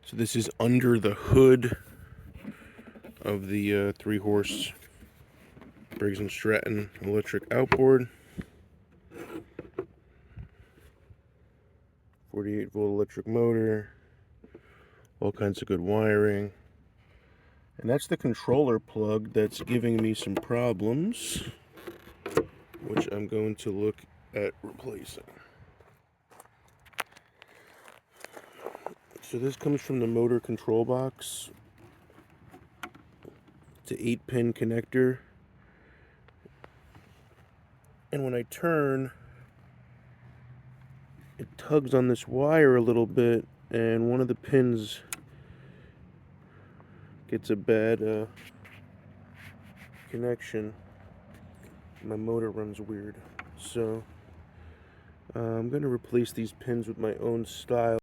So this is under the hood of the 3-horse Briggs Stratton electric outboard. 48-volt electric motor, all kinds of good wiring. And that's the controller plug that's giving me some problems, which I'm going to look at replacing. So this comes from the motor control box. It's an 8-pin connector. And when I turn, it tugs on this wire a little bit, and one of the pins gets a bad connection. My motor runs weird. So I'm going to replace these pins with my own style.